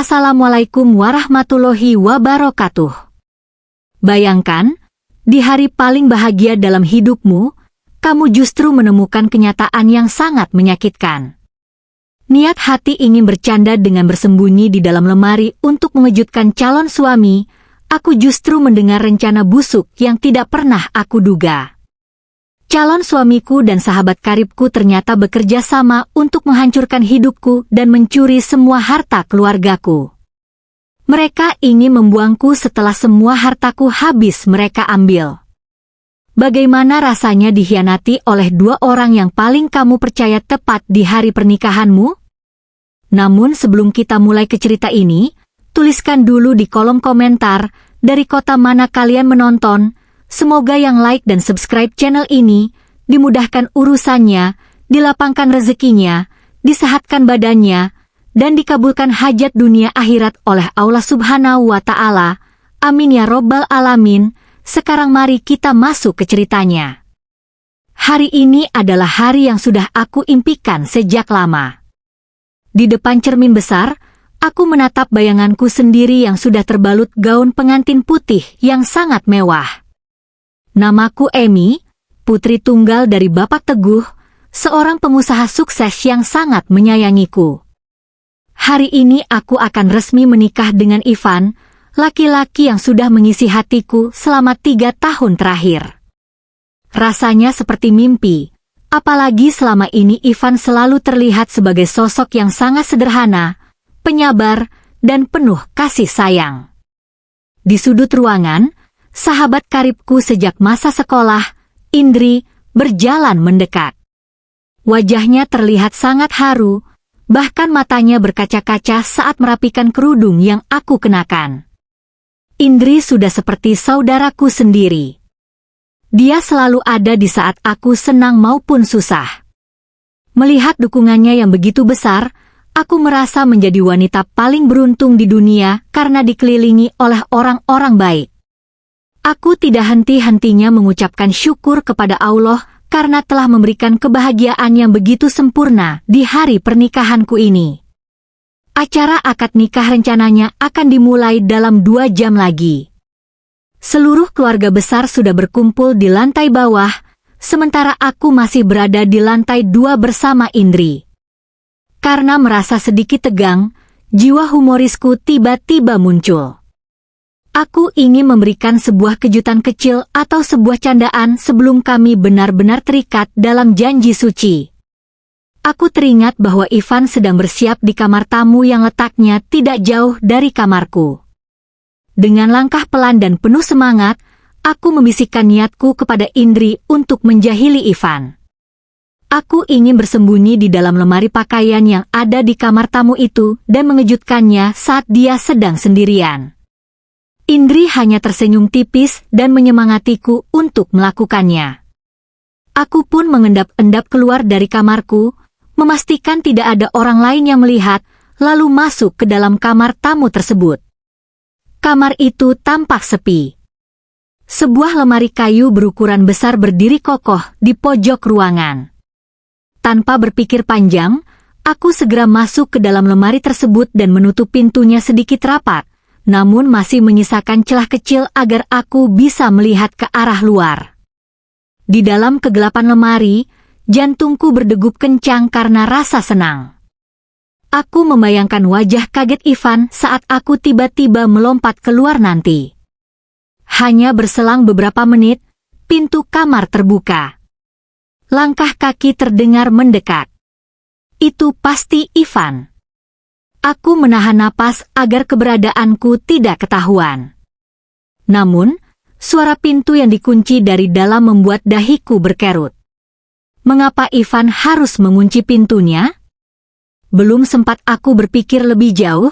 Assalamualaikum warahmatullahi wabarakatuh. Bayangkan, di hari paling bahagia dalam hidupmu, kamu justru menemukan kenyataan yang sangat menyakitkan. Niat hati ingin bercanda dengan bersembunyi di dalam lemari untuk mengejutkan calon suami, aku justru mendengar rencana busuk yang tidak pernah aku duga. Calon suamiku dan sahabat karibku ternyata bekerja sama untuk menghancurkan hidupku dan mencuri semua harta keluargaku. Mereka ingin membuangku setelah semua hartaku habis mereka ambil. Bagaimana rasanya dikhianati oleh dua orang yang paling kamu percaya tepat di hari pernikahanmu? Namun sebelum kita mulai ke cerita ini, tuliskan dulu di kolom komentar dari kota mana kalian menonton. Semoga yang like dan subscribe channel ini, dimudahkan urusannya, dilapangkan rezekinya, disehatkan badannya, dan dikabulkan hajat dunia akhirat oleh Allah Subhanahu wa Ta'ala. Amin ya Robbal Alamin. Sekarang mari kita masuk ke ceritanya. Hari ini adalah hari yang sudah aku impikan sejak lama. Di depan cermin besar, aku menatap bayanganku sendiri yang sudah terbalut gaun pengantin putih yang sangat mewah. Namaku Emi, putri tunggal dari Bapak Teguh, seorang pengusaha sukses yang sangat menyayangiku. Hari ini aku akan resmi menikah dengan Ivan, laki-laki yang sudah mengisi hatiku selama 3 tahun terakhir. Rasanya seperti mimpi, apalagi selama ini Ivan selalu terlihat sebagai sosok yang sangat sederhana, penyabar, dan penuh kasih sayang. Di sudut ruangan, sahabat karibku sejak masa sekolah, Indri, berjalan mendekat. Wajahnya terlihat sangat haru, bahkan matanya berkaca-kaca saat merapikan kerudung yang aku kenakan. Indri sudah seperti saudaraku sendiri. Dia selalu ada di saat aku senang maupun susah. Melihat dukungannya yang begitu besar, aku merasa menjadi wanita paling beruntung di dunia karena dikelilingi oleh orang-orang baik. Aku tidak henti-hentinya mengucapkan syukur kepada Allah karena telah memberikan kebahagiaan yang begitu sempurna di hari pernikahanku ini. Acara akad nikah rencananya akan dimulai dalam 2 jam lagi. Seluruh keluarga besar sudah berkumpul di lantai bawah, sementara aku masih berada di lantai 2 bersama Indri. Karena merasa sedikit tegang, jiwa humorisku tiba-tiba muncul. Aku ingin memberikan sebuah kejutan kecil atau sebuah candaan sebelum kami benar-benar terikat dalam janji suci. Aku teringat bahwa Ivan sedang bersiap di kamar tamu yang letaknya tidak jauh dari kamarku. Dengan langkah pelan dan penuh semangat, aku membisikkan niatku kepada Indri untuk menjahili Ivan. Aku ingin bersembunyi di dalam lemari pakaian yang ada di kamar tamu itu dan mengejutkannya saat dia sedang sendirian. Indri hanya tersenyum tipis dan menyemangatiku untuk melakukannya. Aku pun mengendap-endap keluar dari kamarku, memastikan tidak ada orang lain yang melihat, lalu masuk ke dalam kamar tamu tersebut. Kamar itu tampak sepi. Sebuah lemari kayu berukuran besar berdiri kokoh di pojok ruangan. Tanpa berpikir panjang, aku segera masuk ke dalam lemari tersebut dan menutup pintunya sedikit rapat, namun masih menyisakan celah kecil agar aku bisa melihat ke arah luar. Di dalam kegelapan lemari, jantungku berdegup kencang karena rasa senang. Aku membayangkan wajah kaget Ivan saat aku tiba-tiba melompat keluar nanti. Hanya berselang beberapa menit, pintu kamar terbuka. Langkah kaki terdengar mendekat. Itu pasti Ivan. Aku menahan napas agar keberadaanku tidak ketahuan. Namun, suara pintu yang dikunci dari dalam membuat dahiku berkerut. Mengapa Ivan harus mengunci pintunya? Belum sempat aku berpikir lebih jauh,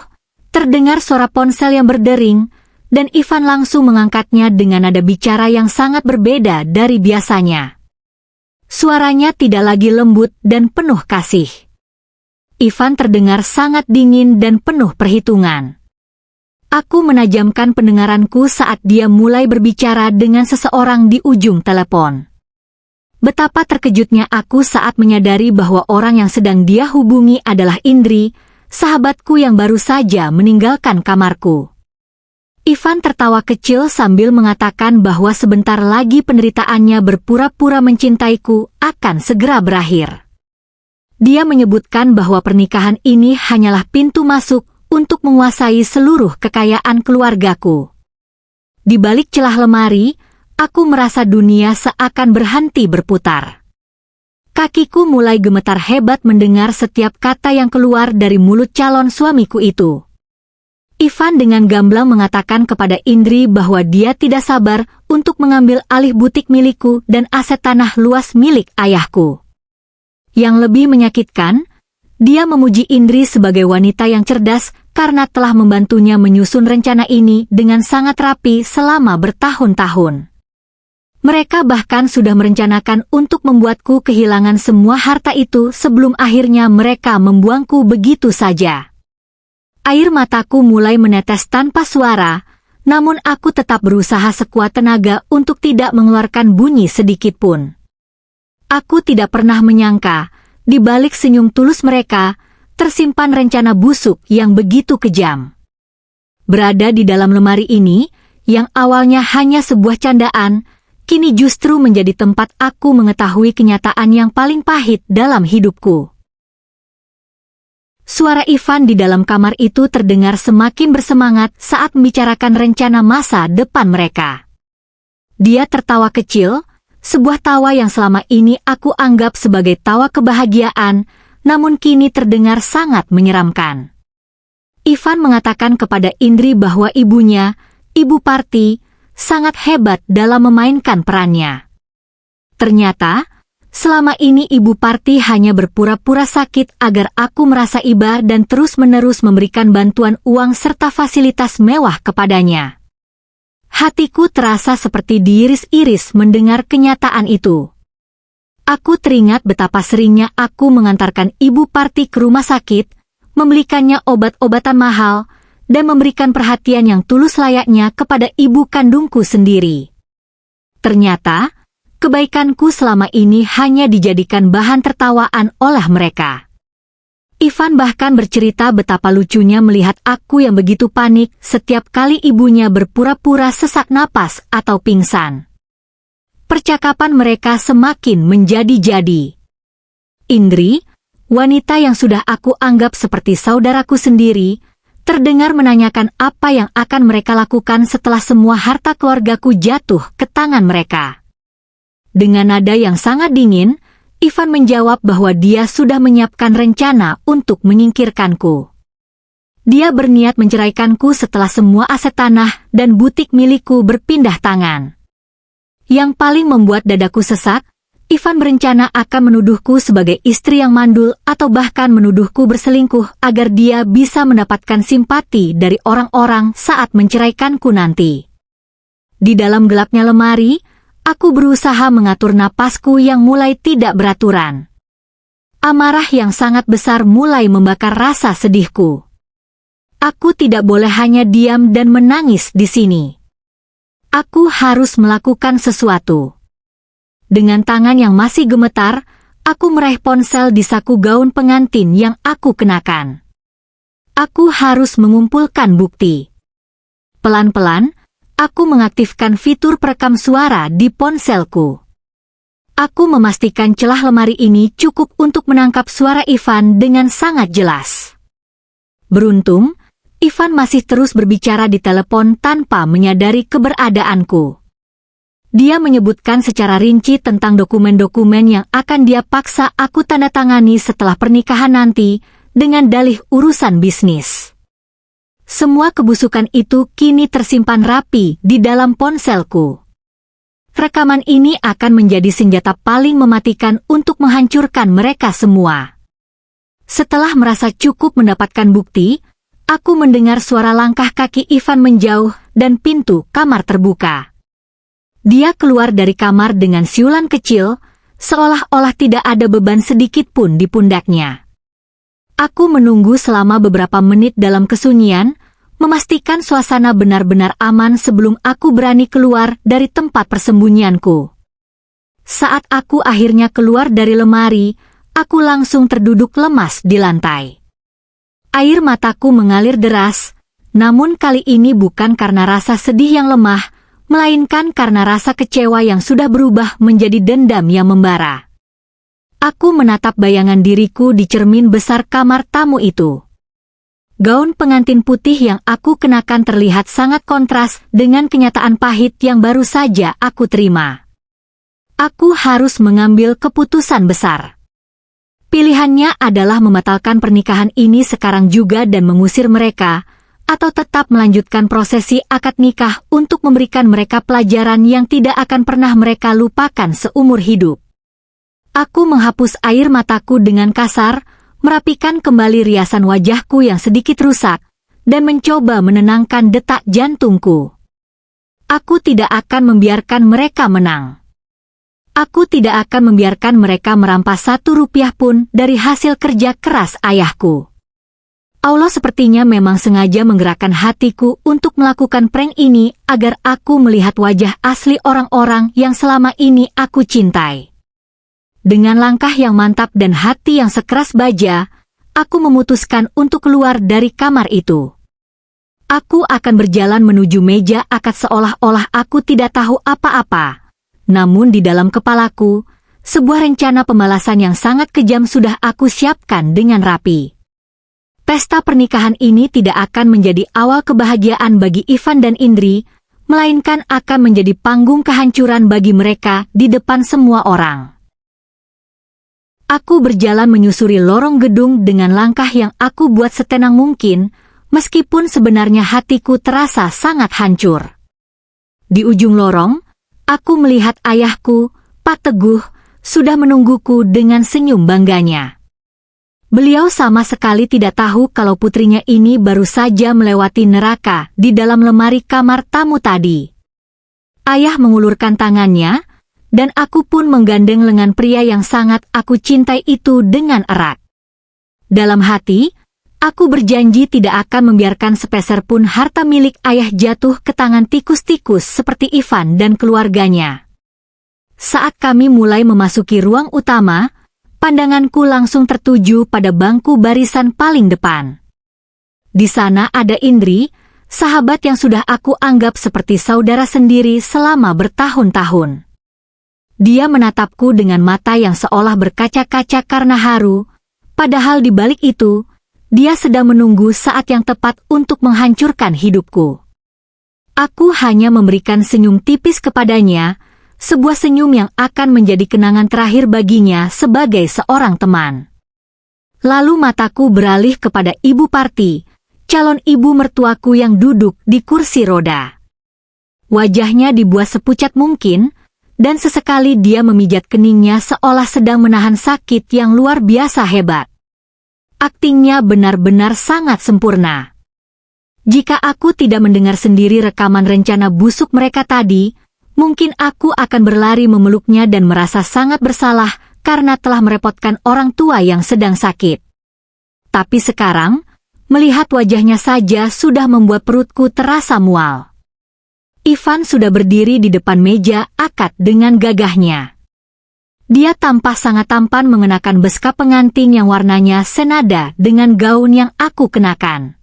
terdengar suara ponsel yang berdering, dan Ivan langsung mengangkatnya dengan nada bicara yang sangat berbeda dari biasanya. Suaranya tidak lagi lembut dan penuh kasih. Ivan terdengar sangat dingin dan penuh perhitungan. Aku menajamkan pendengaranku saat dia mulai berbicara dengan seseorang di ujung telepon. Betapa terkejutnya aku saat menyadari bahwa orang yang sedang dia hubungi adalah Indri, sahabatku yang baru saja meninggalkan kamarku. Ivan tertawa kecil sambil mengatakan bahwa sebentar lagi penderitaannya berpura-pura mencintaiku akan segera berakhir. Dia menyebutkan bahwa pernikahan ini hanyalah pintu masuk untuk menguasai seluruh kekayaan keluargaku. Di balik celah lemari, aku merasa dunia seakan berhenti berputar. Kakiku mulai gemetar hebat mendengar setiap kata yang keluar dari mulut calon suamiku itu. Ivan dengan gamblang mengatakan kepada Indri bahwa dia tidak sabar untuk mengambil alih butik milikku dan aset tanah luas milik ayahku. Yang lebih menyakitkan, dia memuji Indri sebagai wanita yang cerdas karena telah membantunya menyusun rencana ini dengan sangat rapi selama bertahun-tahun. Mereka bahkan sudah merencanakan untuk membuatku kehilangan semua harta itu sebelum akhirnya mereka membuangku begitu saja. Air mataku mulai menetes tanpa suara, namun aku tetap berusaha sekuat tenaga untuk tidak mengeluarkan bunyi sedikit pun. Aku tidak pernah menyangka, di balik senyum tulus mereka, tersimpan rencana busuk yang begitu kejam. Berada di dalam lemari ini, yang awalnya hanya sebuah candaan, kini justru menjadi tempat aku mengetahui kenyataan yang paling pahit dalam hidupku. Suara Ivan di dalam kamar itu terdengar semakin bersemangat saat membicarakan rencana masa depan mereka. Dia tertawa kecil, sebuah tawa yang selama ini aku anggap sebagai tawa kebahagiaan, namun kini terdengar sangat menyeramkan. Ivan mengatakan kepada Indri bahwa ibunya, Ibu Parti, sangat hebat dalam memainkan perannya. Ternyata, selama ini Ibu Parti hanya berpura-pura sakit agar aku merasa iba dan terus-menerus memberikan bantuan uang serta fasilitas mewah kepadanya. Hatiku terasa seperti diiris-iris mendengar kenyataan itu. Aku teringat betapa seringnya aku mengantarkan Ibu Parti ke rumah sakit, membelikannya obat-obatan mahal, dan memberikan perhatian yang tulus layaknya kepada ibu kandungku sendiri. Ternyata, kebaikanku selama ini hanya dijadikan bahan tertawaan oleh mereka. Ivan bahkan bercerita betapa lucunya melihat aku yang begitu panik setiap kali ibunya berpura-pura sesak napas atau pingsan. Percakapan mereka semakin menjadi-jadi. Indri, wanita yang sudah aku anggap seperti saudaraku sendiri, terdengar menanyakan apa yang akan mereka lakukan setelah semua harta keluargaku jatuh ke tangan mereka. Dengan nada yang sangat dingin, Ivan menjawab bahwa dia sudah menyiapkan rencana untuk menyingkirkanku. Dia berniat menceraikanku setelah semua aset tanah dan butik milikku berpindah tangan. Yang paling membuat dadaku sesak, Ivan berencana akan menuduhku sebagai istri yang mandul atau bahkan menuduhku berselingkuh agar dia bisa mendapatkan simpati dari orang-orang saat menceraikanku nanti. Di dalam gelapnya lemari, aku berusaha mengatur napasku yang mulai tidak beraturan. Amarah yang sangat besar mulai membakar rasa sedihku. Aku tidak boleh hanya diam dan menangis di sini. Aku harus melakukan sesuatu. Dengan tangan yang masih gemetar, aku meraih ponsel di saku gaun pengantin yang aku kenakan. Aku harus mengumpulkan bukti. Pelan-pelan, aku mengaktifkan fitur perekam suara di ponselku. Aku memastikan celah lemari ini cukup untuk menangkap suara Ivan dengan sangat jelas. Beruntung, Ivan masih terus berbicara di telepon tanpa menyadari keberadaanku. Dia menyebutkan secara rinci tentang dokumen-dokumen yang akan dia paksa aku tanda tangani setelah pernikahan nanti dengan dalih urusan bisnis. Semua kebusukan itu kini tersimpan rapi di dalam ponselku. Rekaman ini akan menjadi senjata paling mematikan untuk menghancurkan mereka semua. Setelah merasa cukup mendapatkan bukti, aku mendengar suara langkah kaki Ivan menjauh dan pintu kamar terbuka. Dia keluar dari kamar dengan siulan kecil, seolah-olah tidak ada beban sedikit pun di pundaknya. Aku menunggu selama beberapa menit dalam kesunyian, memastikan suasana benar-benar aman sebelum aku berani keluar dari tempat persembunyianku. Saat aku akhirnya keluar dari lemari, aku langsung terduduk lemas di lantai. Air mataku mengalir deras, namun kali ini bukan karena rasa sedih yang lemah, melainkan karena rasa kecewa yang sudah berubah menjadi dendam yang membara. Aku menatap bayangan diriku di cermin besar kamar tamu itu. Gaun pengantin putih yang aku kenakan terlihat sangat kontras dengan kenyataan pahit yang baru saja aku terima. Aku harus mengambil keputusan besar. Pilihannya adalah membatalkan pernikahan ini sekarang juga dan mengusir mereka, atau tetap melanjutkan prosesi akad nikah untuk memberikan mereka pelajaran yang tidak akan pernah mereka lupakan seumur hidup. Aku menghapus air mataku dengan kasar, merapikan kembali riasan wajahku yang sedikit rusak, dan mencoba menenangkan detak jantungku. Aku tidak akan membiarkan mereka menang. Aku tidak akan membiarkan mereka merampas 1 rupiah pun dari hasil kerja keras ayahku. Allah sepertinya memang sengaja menggerakkan hatiku untuk melakukan prank ini agar aku melihat wajah asli orang-orang yang selama ini aku cintai. Dengan langkah yang mantap dan hati yang sekeras baja, aku memutuskan untuk keluar dari kamar itu. Aku akan berjalan menuju meja akad seolah-olah aku tidak tahu apa-apa. Namun di dalam kepalaku, sebuah rencana pembalasan yang sangat kejam sudah aku siapkan dengan rapi. Pesta pernikahan ini tidak akan menjadi awal kebahagiaan bagi Ivan dan Indri, melainkan akan menjadi panggung kehancuran bagi mereka di depan semua orang. Aku berjalan menyusuri lorong gedung dengan langkah yang aku buat setenang mungkin, meskipun sebenarnya hatiku terasa sangat hancur. Di ujung lorong, aku melihat ayahku, Pak Teguh, sudah menungguku dengan senyum bangganya. Beliau sama sekali tidak tahu kalau putrinya ini baru saja melewati neraka di dalam lemari kamar tamu tadi. Ayah mengulurkan tangannya, dan aku pun menggandeng lengan pria yang sangat aku cintai itu dengan erat. Dalam hati, aku berjanji tidak akan membiarkan sepeser pun harta milik ayah jatuh ke tangan tikus-tikus seperti Ivan dan keluarganya. Saat kami mulai memasuki ruang utama, pandanganku langsung tertuju pada bangku barisan paling depan. Di sana ada Indri, sahabat yang sudah aku anggap seperti saudara sendiri selama bertahun-tahun. Dia menatapku dengan mata yang seolah berkaca-kaca karena haru, padahal di balik itu, dia sedang menunggu saat yang tepat untuk menghancurkan hidupku. Aku hanya memberikan senyum tipis kepadanya, sebuah senyum yang akan menjadi kenangan terakhir baginya sebagai seorang teman. Lalu mataku beralih kepada Ibu Parti, calon ibu mertuaku yang duduk di kursi roda. Wajahnya dibuat sepucat mungkin, dan sesekali dia memijat keningnya seolah sedang menahan sakit yang luar biasa hebat. Aktingnya benar-benar sangat sempurna. Jika aku tidak mendengar sendiri rekaman rencana busuk mereka tadi, mungkin aku akan berlari memeluknya dan merasa sangat bersalah karena telah merepotkan orang tua yang sedang sakit. Tapi sekarang, melihat wajahnya saja sudah membuat perutku terasa mual. Ivan sudah berdiri di depan meja akad dengan gagahnya. Dia tampak sangat tampan mengenakan beskap pengantin yang warnanya senada dengan gaun yang aku kenakan.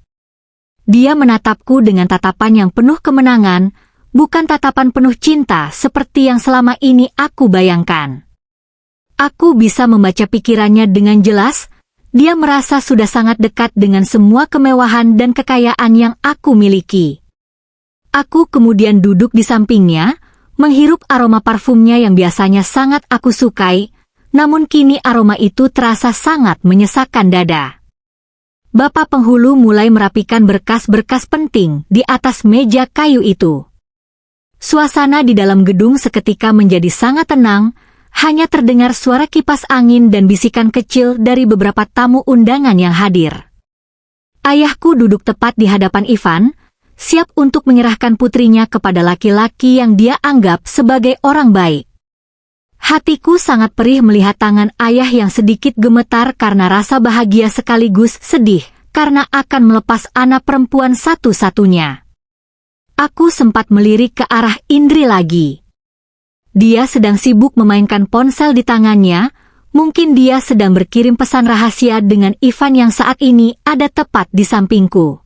Dia menatapku dengan tatapan yang penuh kemenangan, bukan tatapan penuh cinta seperti yang selama ini aku bayangkan. Aku bisa membaca pikirannya dengan jelas, dia merasa sudah sangat dekat dengan semua kemewahan dan kekayaan yang aku miliki. Aku kemudian duduk di sampingnya, menghirup aroma parfumnya yang biasanya sangat aku sukai, namun kini aroma itu terasa sangat menyesakkan dada. Bapak penghulu mulai merapikan berkas-berkas penting di atas meja kayu itu. Suasana di dalam gedung seketika menjadi sangat tenang, hanya terdengar suara kipas angin dan bisikan kecil dari beberapa tamu undangan yang hadir. Ayahku duduk tepat di hadapan Ivan, siap untuk menyerahkan putrinya kepada laki-laki yang dia anggap sebagai orang baik. Hatiku sangat perih melihat tangan ayah yang sedikit gemetar karena rasa bahagia sekaligus sedih karena akan melepas anak perempuan satu-satunya. Aku sempat melirik ke arah Indri lagi. Dia sedang sibuk memainkan ponsel di tangannya, Mungkin dia sedang berkirim pesan rahasia dengan Ivan yang saat ini ada tepat di sampingku.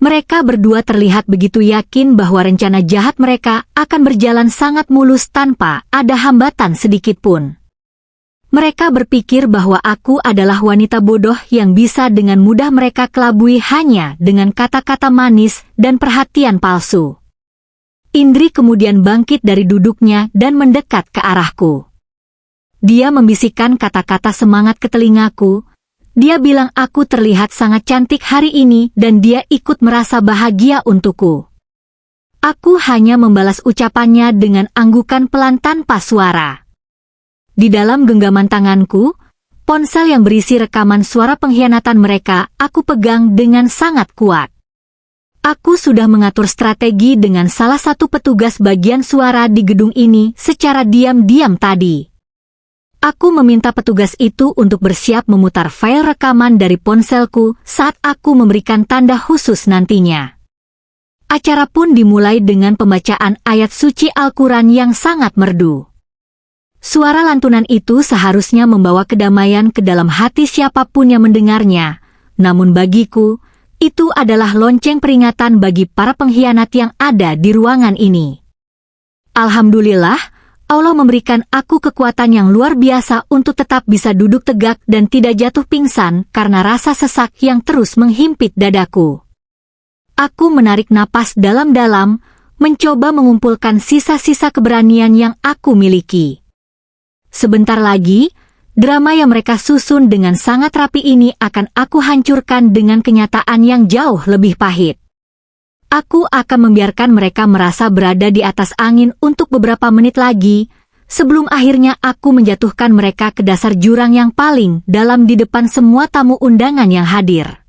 Mereka berdua terlihat begitu yakin bahwa rencana jahat mereka akan berjalan sangat mulus tanpa ada hambatan sedikit pun. Mereka berpikir bahwa aku adalah wanita bodoh yang bisa dengan mudah mereka kelabui hanya dengan kata-kata manis dan perhatian palsu. Indri kemudian bangkit dari duduknya dan mendekat ke arahku. Dia membisikkan kata-kata semangat ke telingaku. Dia bilang aku terlihat sangat cantik hari ini dan dia ikut merasa bahagia untukku. Aku hanya membalas ucapannya dengan anggukan pelan tanpa suara. Di dalam genggaman tanganku, ponsel yang berisi rekaman suara pengkhianatan mereka aku pegang dengan sangat kuat. Aku sudah mengatur strategi dengan salah satu petugas bagian suara di gedung ini secara diam-diam tadi. Aku meminta petugas itu untuk bersiap memutar file rekaman dari ponselku saat aku memberikan tanda khusus nantinya. Acara pun dimulai dengan pembacaan ayat suci Al-Quran yang sangat merdu. Suara lantunan itu seharusnya membawa kedamaian ke dalam hati siapapun yang mendengarnya, namun bagiku, itu adalah lonceng peringatan bagi para pengkhianat yang ada di ruangan ini. Alhamdulillah, Allah memberikan aku kekuatan yang luar biasa untuk tetap bisa duduk tegak dan tidak jatuh pingsan karena rasa sesak yang terus menghimpit dadaku. Aku menarik napas dalam-dalam, mencoba mengumpulkan sisa-sisa keberanian yang aku miliki. Sebentar lagi, drama yang mereka susun dengan sangat rapi ini akan aku hancurkan dengan kenyataan yang jauh lebih pahit. Aku akan membiarkan mereka merasa berada di atas angin untuk beberapa menit lagi, sebelum akhirnya aku menjatuhkan mereka ke dasar jurang yang paling dalam di depan semua tamu undangan yang hadir.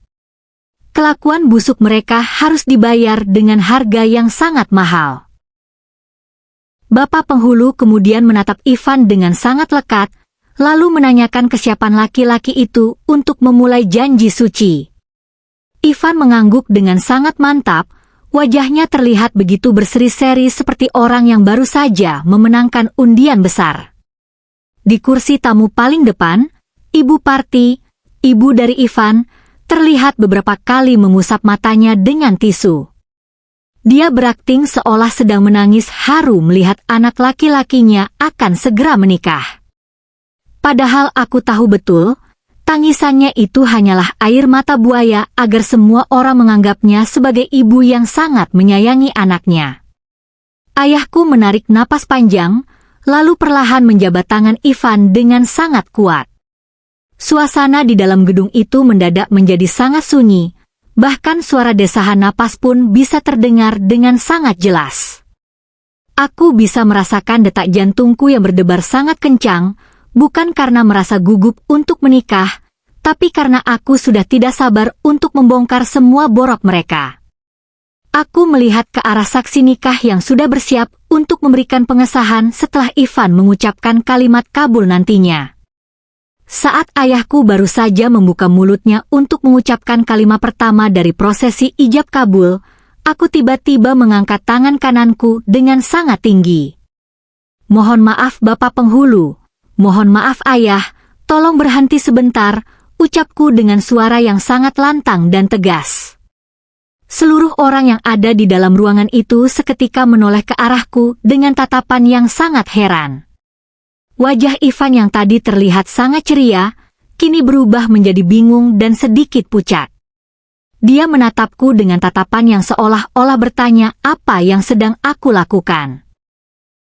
Kelakuan busuk mereka harus dibayar dengan harga yang sangat mahal. Bapak penghulu kemudian menatap Ivan dengan sangat lekat, lalu menanyakan kesiapan laki-laki itu untuk memulai janji suci. Ivan mengangguk dengan sangat mantap, wajahnya terlihat begitu berseri-seri seperti orang yang baru saja memenangkan undian besar. Di kursi tamu paling depan, Ibu Parti, ibu dari Ivan, terlihat beberapa kali mengusap matanya dengan tisu. Dia berakting seolah sedang menangis haru melihat anak laki-lakinya akan segera menikah. Padahal aku tahu betul, tangisannya itu hanyalah air mata buaya agar semua orang menganggapnya sebagai ibu yang sangat menyayangi anaknya. Ayahku menarik napas panjang, lalu perlahan menjabat tangan Ivan dengan sangat kuat. Suasana di dalam gedung itu mendadak menjadi sangat sunyi. Bahkan suara desahan napas pun bisa terdengar dengan sangat jelas. Aku bisa merasakan detak jantungku yang berdebar sangat kencang, bukan karena merasa gugup untuk menikah, tapi karena aku sudah tidak sabar untuk membongkar semua borok mereka. Aku melihat ke arah saksi nikah yang sudah bersiap untuk memberikan pengesahan setelah Ivan mengucapkan kalimat kabul nantinya. Saat ayahku baru saja membuka mulutnya untuk mengucapkan kalimat pertama dari prosesi ijab kabul, aku tiba-tiba mengangkat tangan kananku dengan sangat tinggi. Mohon maaf Bapak penghulu, mohon maaf ayah, tolong berhenti sebentar, ucapku dengan suara yang sangat lantang dan tegas. Seluruh orang yang ada di dalam ruangan itu seketika menoleh ke arahku dengan tatapan yang sangat heran. Wajah Ivan yang tadi terlihat sangat ceria, kini berubah menjadi bingung dan sedikit pucat. Dia menatapku dengan tatapan yang seolah-olah bertanya apa yang sedang aku lakukan.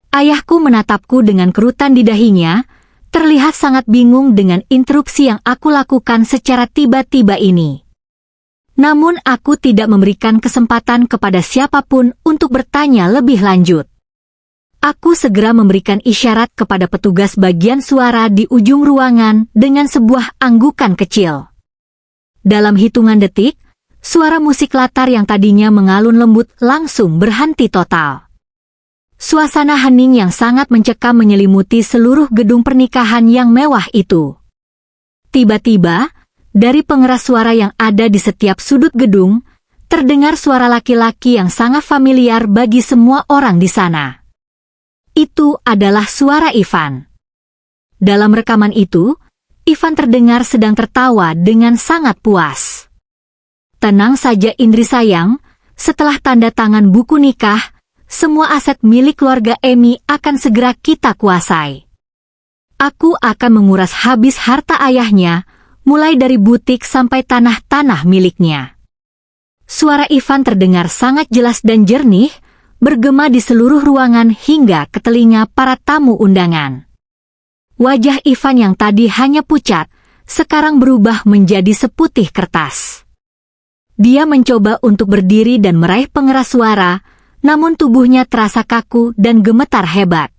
Ayahku menatapku dengan kerutan di dahinya, terlihat sangat bingung dengan interupsi yang aku lakukan secara tiba-tiba ini. Namun aku tidak memberikan kesempatan kepada siapapun untuk bertanya lebih lanjut. Aku segera memberikan isyarat kepada petugas bagian suara di ujung ruangan dengan sebuah anggukan kecil. Dalam hitungan detik, suara musik latar yang tadinya mengalun lembut langsung berhenti total. Suasana hening yang sangat mencekam menyelimuti seluruh gedung pernikahan yang mewah itu. Tiba-tiba, dari pengeras suara yang ada di setiap sudut gedung, terdengar suara laki-laki yang sangat familiar bagi semua orang di sana. Itu adalah suara Ivan. Dalam rekaman itu, Ivan terdengar sedang tertawa dengan sangat puas. Tenang saja Indri sayang, setelah tanda tangan buku nikah, semua aset milik keluarga Emi akan segera kita kuasai. Aku akan menguras habis harta ayahnya, mulai dari butik sampai tanah-tanah miliknya. Suara Ivan terdengar sangat jelas dan jernih, bergema di seluruh ruangan hingga ke telinga para tamu undangan. Wajah Ivan yang tadi hanya pucat, sekarang berubah menjadi seputih kertas. Dia mencoba untuk berdiri dan meraih pengeras suara, namun tubuhnya terasa kaku dan gemetar hebat.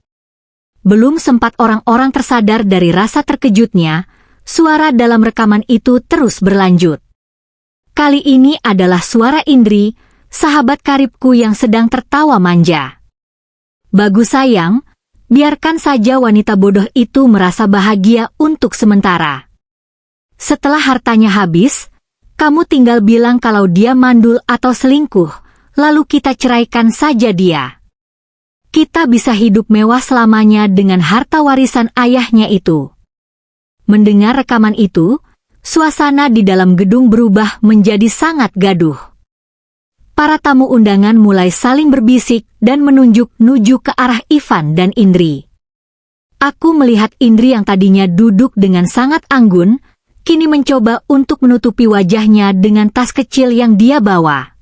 Belum sempat orang-orang tersadar dari rasa terkejutnya, suara dalam rekaman itu terus berlanjut. Kali ini adalah suara Indri, sahabat karibku yang sedang tertawa manja. Bagus sayang, biarkan saja wanita bodoh itu merasa bahagia untuk sementara. Setelah hartanya habis, kamu tinggal bilang kalau dia mandul atau selingkuh, lalu kita ceraikan saja dia. Kita bisa hidup mewah selamanya dengan harta warisan ayahnya itu. Mendengar rekaman itu, suasana di dalam gedung berubah menjadi sangat gaduh. Para tamu undangan mulai saling berbisik dan menunjuk-nujuk ke arah Ivan dan Indri. Aku melihat Indri yang tadinya duduk dengan sangat anggun, kini mencoba untuk menutupi wajahnya dengan tas kecil yang dia bawa.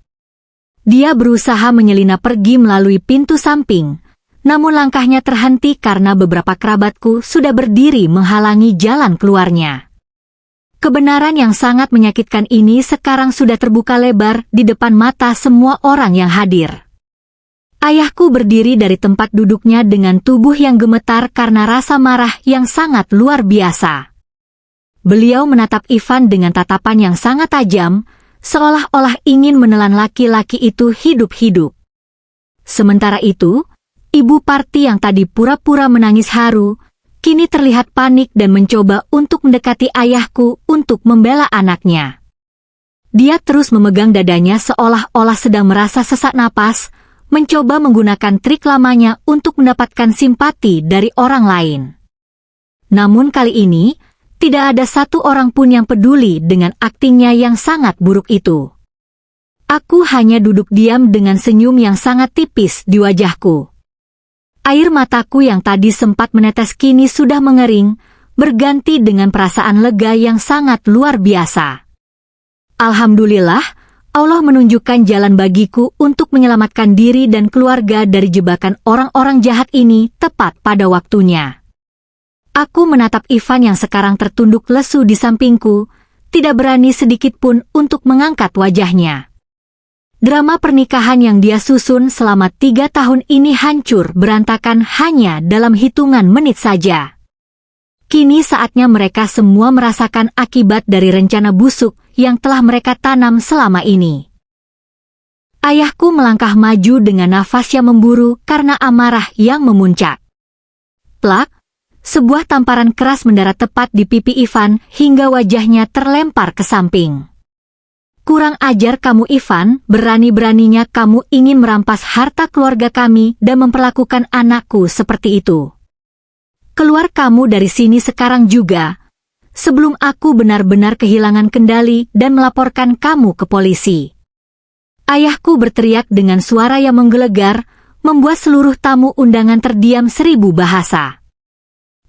Dia berusaha menyelinap pergi melalui pintu samping, namun langkahnya terhenti karena beberapa kerabatku sudah berdiri menghalangi jalan keluarnya. Kebenaran yang sangat menyakitkan ini sekarang sudah terbuka lebar di depan mata semua orang yang hadir. Ayahku berdiri dari tempat duduknya dengan tubuh yang gemetar karena rasa marah yang sangat luar biasa. Beliau menatap Ivan dengan tatapan yang sangat tajam, seolah-olah ingin menelan laki-laki itu hidup-hidup. Sementara itu, Ibu Parti yang tadi pura-pura menangis haru, kini terlihat panik dan mencoba untuk mendekati ayahku untuk membela anaknya. Dia terus memegang dadanya seolah-olah sedang merasa sesak napas, mencoba menggunakan trik lamanya untuk mendapatkan simpati dari orang lain. Namun kali ini, tidak ada satu orang pun yang peduli dengan aktingnya yang sangat buruk itu. Aku hanya duduk diam dengan senyum yang sangat tipis di wajahku. Air mataku yang tadi sempat menetes kini sudah mengering, berganti dengan perasaan lega yang sangat luar biasa. Alhamdulillah, Allah menunjukkan jalan bagiku untuk menyelamatkan diri dan keluarga dari jebakan orang-orang jahat ini tepat pada waktunya. Aku menatap Ivan yang sekarang tertunduk lesu di sampingku, tidak berani sedikit pun untuk mengangkat wajahnya. Drama pernikahan yang dia susun selama 3 tahun ini hancur berantakan hanya dalam hitungan menit saja. Kini saatnya mereka semua merasakan akibat dari rencana busuk yang telah mereka tanam selama ini. Ayahku melangkah maju dengan nafas yang memburu karena amarah yang memuncak. Plak! Sebuah tamparan keras mendarat tepat di pipi Ivan hingga wajahnya terlempar ke samping. Kurang ajar kamu Ivan, berani-beraninya kamu ingin merampas harta keluarga kami dan memperlakukan anakku seperti itu. Keluar kamu dari sini sekarang juga, sebelum aku benar-benar kehilangan kendali dan melaporkan kamu ke polisi. Ayahku berteriak dengan suara yang menggelegar, membuat seluruh tamu undangan terdiam 1000 bahasa.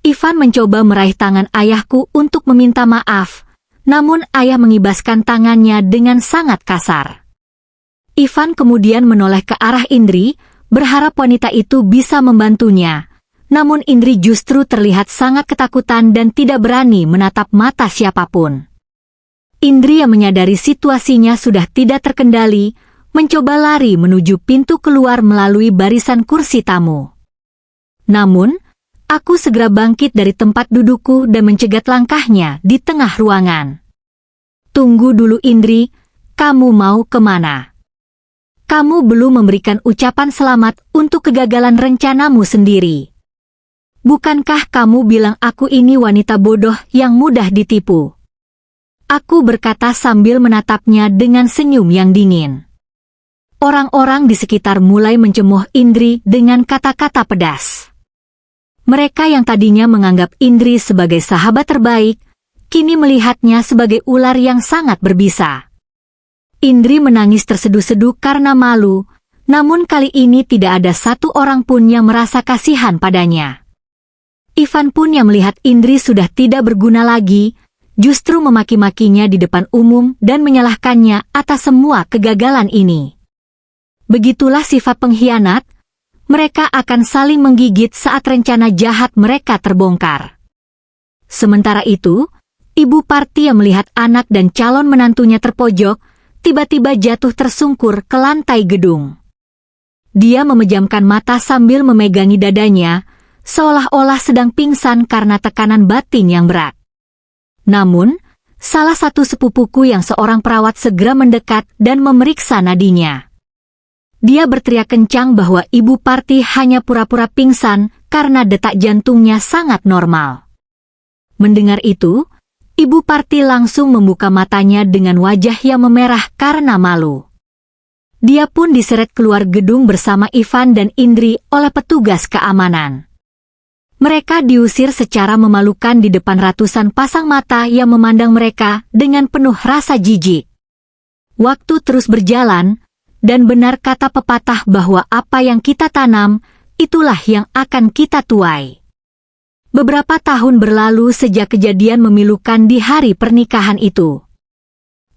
Ivan mencoba meraih tangan ayahku untuk meminta maaf, namun ayah mengibaskan tangannya dengan sangat kasar. Ivan kemudian menoleh ke arah Indri, berharap wanita itu bisa membantunya. Namun Indri justru terlihat sangat ketakutan dan tidak berani menatap mata siapapun. Indri yang menyadari situasinya sudah tidak terkendali, mencoba lari menuju pintu keluar melalui barisan kursi tamu. Namun, aku segera bangkit dari tempat dudukku dan mencegat langkahnya di tengah ruangan. Tunggu dulu Indri, kamu mau kemana? Kamu belum memberikan ucapan selamat untuk kegagalan rencanamu sendiri. Bukankah kamu bilang aku ini wanita bodoh yang mudah ditipu? Aku berkata sambil menatapnya dengan senyum yang dingin. Orang-orang di sekitar mulai mencemoh Indri dengan kata-kata pedas. Mereka yang tadinya menganggap Indri sebagai sahabat terbaik, kini melihatnya sebagai ular yang sangat berbisa. Indri menangis terseduh-seduh karena malu, namun kali ini tidak ada satu orang pun yang merasa kasihan padanya. Ivan pun yang melihat Indri sudah tidak berguna lagi, justru memaki-makinya di depan umum dan menyalahkannya atas semua kegagalan ini. Begitulah sifat pengkhianat, mereka akan saling menggigit saat rencana jahat mereka terbongkar. Sementara itu, Ibu Parti yang melihat anak dan calon menantunya terpojok, tiba-tiba jatuh tersungkur ke lantai gedung. Dia memejamkan mata sambil memegangi dadanya, seolah-olah sedang pingsan karena tekanan batin yang berat. Namun, salah satu sepupuku yang seorang perawat segera mendekat dan memeriksa nadinya. Dia berteriak kencang bahwa Ibu Parti hanya pura-pura pingsan karena detak jantungnya sangat normal. Mendengar itu, Ibu Parti langsung membuka matanya dengan wajah yang memerah karena malu. Dia pun diseret keluar gedung bersama Ivan dan Indri oleh petugas keamanan. Mereka diusir secara memalukan di depan ratusan pasang mata yang memandang mereka dengan penuh rasa jijik. Waktu terus berjalan, dan benar kata pepatah bahwa apa yang kita tanam, itulah yang akan kita tuai. Beberapa tahun berlalu sejak kejadian memilukan di hari pernikahan itu.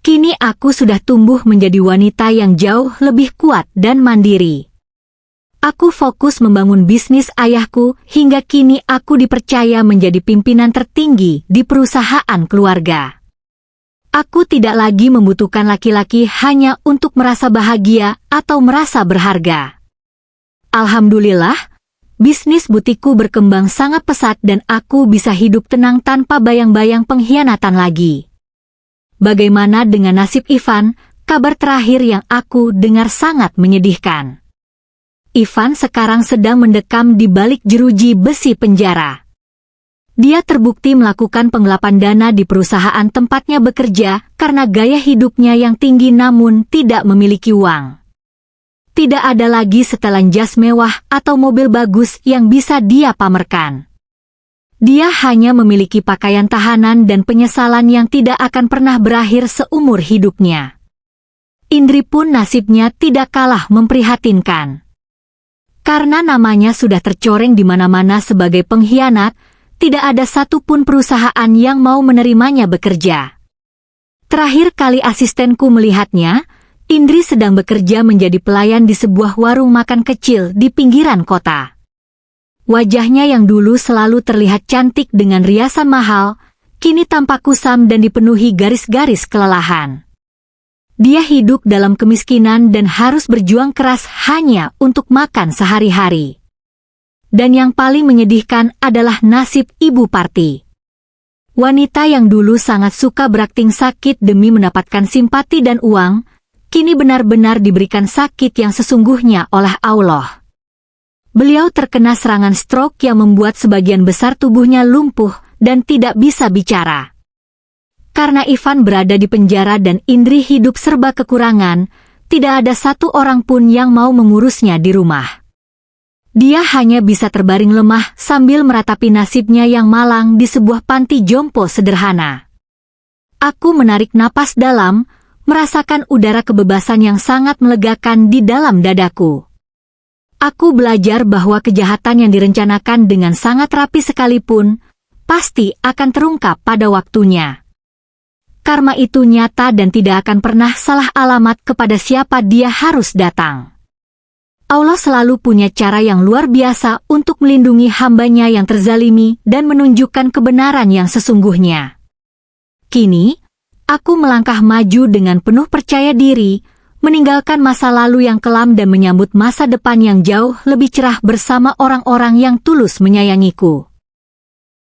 Kini aku sudah tumbuh menjadi wanita yang jauh lebih kuat dan mandiri. Aku fokus membangun bisnis ayahku hingga kini aku dipercaya menjadi pimpinan tertinggi di perusahaan keluarga. Aku tidak lagi membutuhkan laki-laki hanya untuk merasa bahagia atau merasa berharga. Alhamdulillah, bisnis butikku berkembang sangat pesat dan aku bisa hidup tenang tanpa bayang-bayang pengkhianatan lagi. Bagaimana dengan nasib Ivan? Kabar terakhir yang aku dengar sangat menyedihkan. Ivan sekarang sedang mendekam di balik jeruji besi penjara. Dia terbukti melakukan penggelapan dana di perusahaan tempatnya bekerja karena gaya hidupnya yang tinggi namun tidak memiliki uang. Tidak ada lagi setelan jas mewah atau mobil bagus yang bisa dia pamerkan. Dia hanya memiliki pakaian tahanan dan penyesalan yang tidak akan pernah berakhir seumur hidupnya. Indri pun nasibnya tidak kalah memprihatinkan. Karena namanya sudah tercoreng di mana-mana sebagai pengkhianat, tidak ada satupun perusahaan yang mau menerimanya bekerja. Terakhir kali asistenku melihatnya, Indri sedang bekerja menjadi pelayan di sebuah warung makan kecil di pinggiran kota. Wajahnya yang dulu selalu terlihat cantik dengan riasan mahal, kini tampak kusam dan dipenuhi garis-garis kelelahan. Dia hidup dalam kemiskinan dan harus berjuang keras hanya untuk makan sehari-hari. Dan yang paling menyedihkan adalah nasib Ibu Parti. Wanita yang dulu sangat suka berakting sakit demi mendapatkan simpati dan uang, kini benar-benar diberikan sakit yang sesungguhnya oleh Allah. Beliau terkena serangan stroke yang membuat sebagian besar tubuhnya lumpuh dan tidak bisa bicara. Karena Ivan berada di penjara dan Indri hidup serba kekurangan, tidak ada satu orang pun yang mau mengurusnya di rumah. Dia hanya bisa terbaring lemah sambil meratapi nasibnya yang malang di sebuah panti jompo sederhana. Aku menarik napas dalam, merasakan udara kebebasan yang sangat melegakan di dalam dadaku. Aku belajar bahwa kejahatan yang direncanakan dengan sangat rapi sekalipun, pasti akan terungkap pada waktunya. Karma itu nyata dan tidak akan pernah salah alamat kepada siapa dia harus datang. Allah selalu punya cara yang luar biasa untuk melindungi hambanya yang terzalimi dan menunjukkan kebenaran yang sesungguhnya. Kini, aku melangkah maju dengan penuh percaya diri, meninggalkan masa lalu yang kelam dan menyambut masa depan yang jauh lebih cerah bersama orang-orang yang tulus menyayangiku.